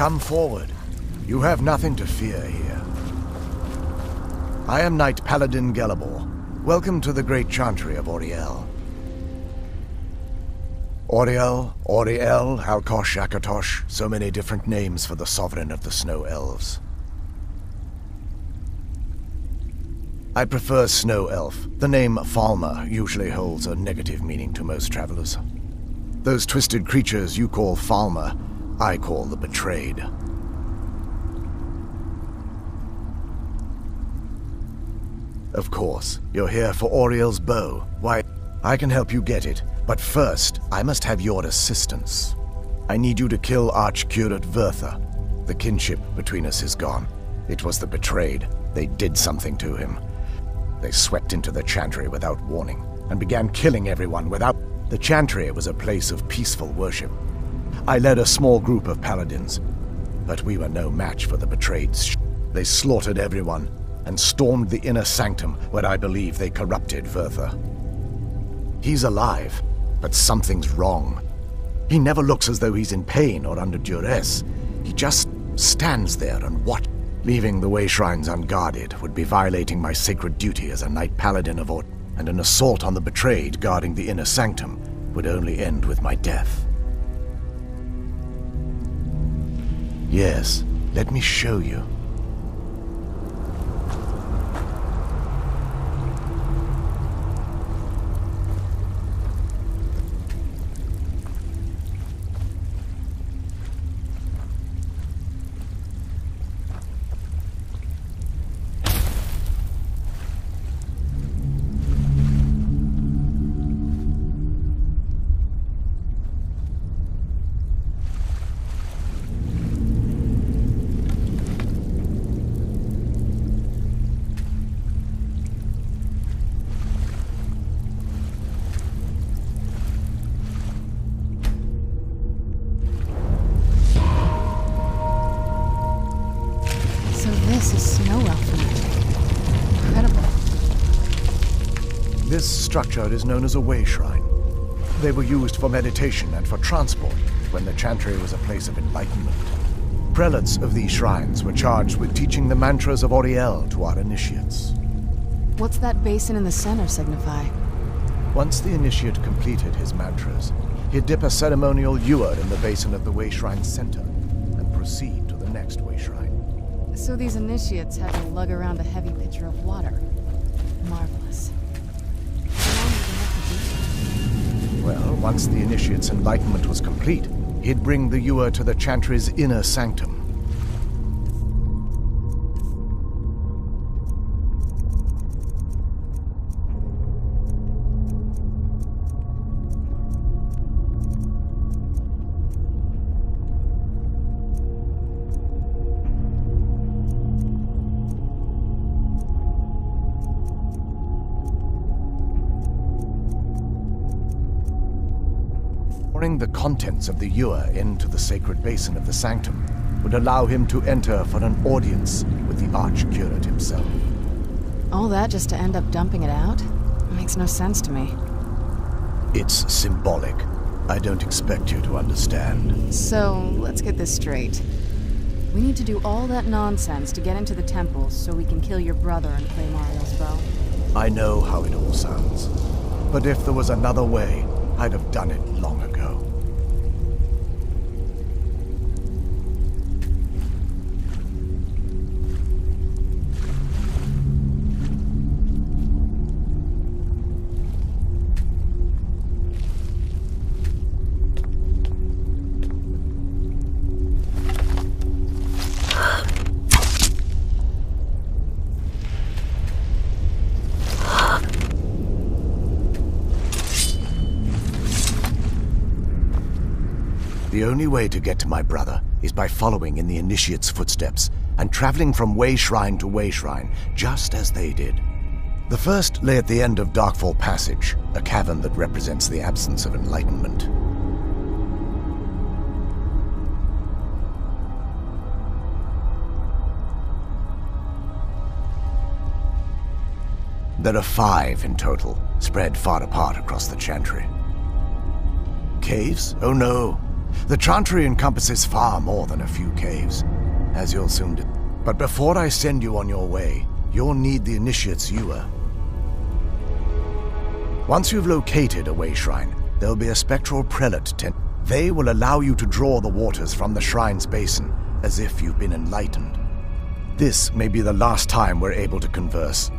Come forward. You have nothing to fear here. I am Knight Paladin Gelabor. Welcome to the great chantry of Auriel. Auriel, Alkosh, Akatosh, so many different names for the sovereign of the Snow Elves. I prefer Snow Elf. The name Falmer usually holds a negative meaning to most travelers. Those twisted creatures you call Falmer, I call the Betrayed. Of course, you're here for Auriel's bow. Why, I can help you get it, but first, I must have your assistance. I need you to kill Archcurate Vertha. The kinship between us is gone. It was the Betrayed. They did something to him. They swept into the chantry without warning, and began killing everyone without... The chantry was a place of peaceful worship. I led a small group of paladins, but we were no match for the Betrayeds. They slaughtered everyone, and stormed the inner sanctum where I believe they corrupted Vertha. He's alive, but something's wrong. He never looks as though he's in pain or under duress. He just stands there and watches. Leaving the way shrines unguarded would be violating my sacred duty as a Knight Paladin of Ort, and an assault on the Betrayed guarding the inner sanctum would only end with my death. Yes, let me show you. This structure is known as a way shrine. They were used for meditation and for transport when the chantry was a place of enlightenment. Prelates of these shrines were charged with teaching the mantras of Auriel to our initiates. What's that basin in the center signify? Once the initiate completed his mantras, he'd dip a ceremonial ewer in the basin of the way shrine's center and proceed to the next way shrine. So these initiates had to lug around a heavy pitcher of water. Marvelous. Well, once the initiate's enlightenment was complete, he'd bring the ewer to the chantry's inner sanctum. Pouring the contents of the ewer into the sacred basin of the sanctum would allow him to enter for an audience with the Archcurate himself. All that just to end up dumping it out? Makes no sense to me. It's symbolic. I don't expect you to understand. So, let's get this straight. We need to do all that nonsense to get into the temple so we can kill your brother and claim Auriel's bow. I know how it all sounds. But if there was another way, I'd have done it long ago. The only way to get to my brother is by following in the initiate's footsteps and traveling from way shrine to way shrine, just as they did. The first lay at the end of Darkfall Passage, a cavern that represents the absence of enlightenment. There are 5 in total, spread far apart across the chantry. Caves? Oh no. The Chantry encompasses far more than a few caves, as you'll soon do. But before I send you on your way, you'll need the Initiate's ewer. Once you've located a way shrine, there'll be a spectral prelate tent. They will allow you to draw the waters from the shrine's basin, as if you've been enlightened. This may be the last time we're able to converse.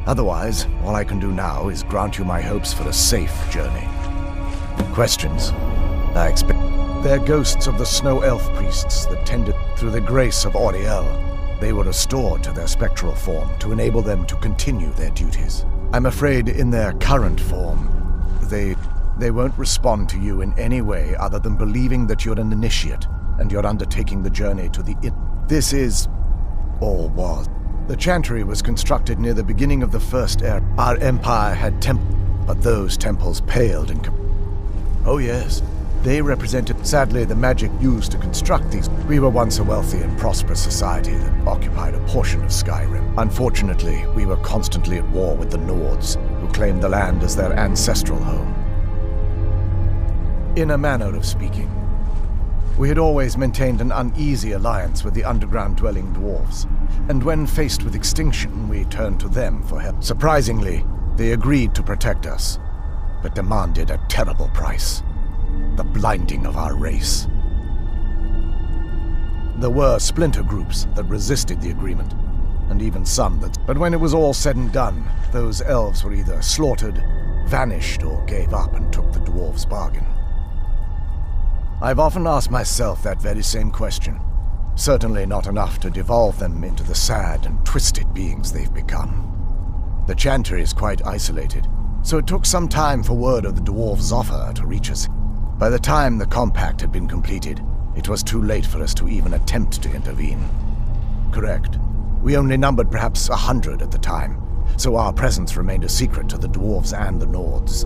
Otherwise, all I can do now is grant you my hopes for a safe journey. Questions? I expect they're ghosts of the snow elf priests that tended through the grace of Auriel. They were restored to their spectral form to enable them to continue their duties. I'm afraid in their current form, they won't respond to you in any way other than believing that you're an initiate and you're undertaking the journey to the This is, or was. The Chantry was constructed near the beginning of the First Era. Our empire had temples, but those temples paled in Oh yes, they represented, sadly, the magic used to construct these. We were once a wealthy and prosperous society that occupied a portion of Skyrim. Unfortunately, we were constantly at war with the Nords, who claimed the land as their ancestral home. In a manner of speaking, we had always maintained an uneasy alliance with the underground-dwelling dwarves, and when faced with extinction, we turned to them for help. Surprisingly, they agreed to protect us, but demanded a terrible price. The blinding of our race. There were splinter groups that resisted the agreement, and even some that... But when it was all said and done, those elves were either slaughtered, vanished, or gave up and took the dwarves' bargain. I've often asked myself that very same question. Certainly not enough to devolve them into the sad and twisted beings they've become. The Chantry is quite isolated, so it took some time for word of the dwarves' offer to reach us. By the time the compact had been completed, it was too late for us to even attempt to intervene. Correct. We only numbered perhaps 100 at the time, so our presence remained a secret to the dwarves and the Nords.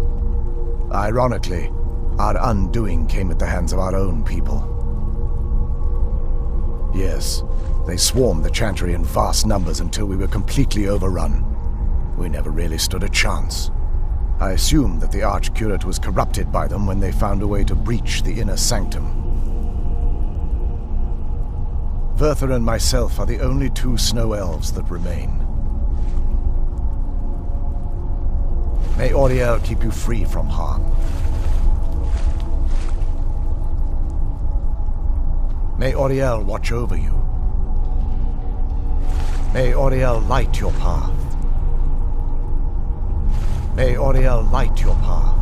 Ironically, our undoing came at the hands of our own people. Yes, they swarmed the Chantry in vast numbers until we were completely overrun. We never really stood a chance. I assumed that the Archcurate was corrupted by them when they found a way to breach the inner sanctum. Verther and myself are the only two snow elves that remain. May Auriel keep you free from harm. May Auriel watch over you. May Auriel light your path. May Auriel light your path.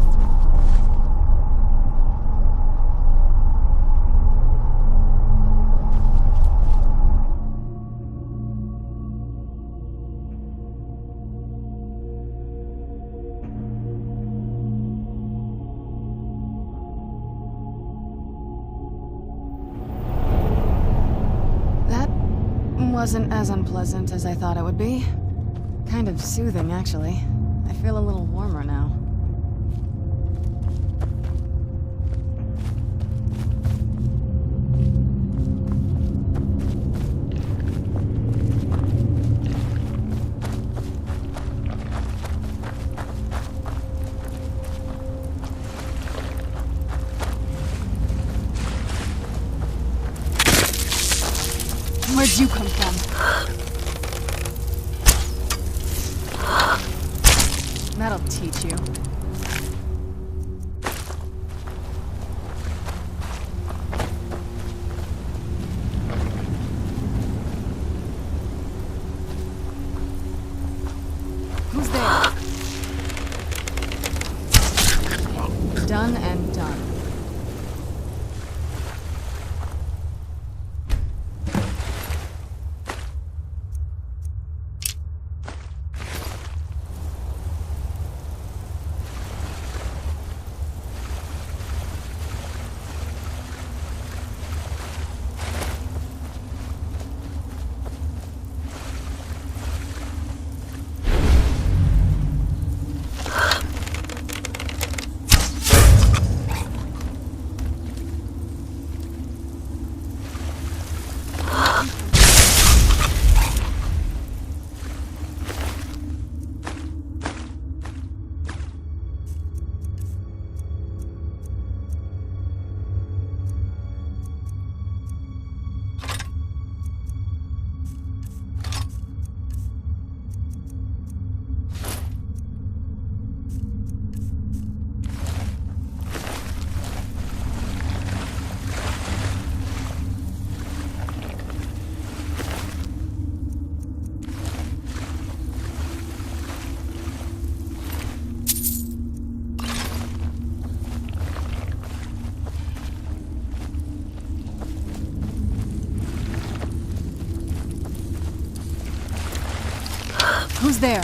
That wasn't as unpleasant as I thought it would be. Kind of soothing, actually. I feel a little warmer now. Where'd you come from? That'll teach you. Who's there? Done and done. Who's there?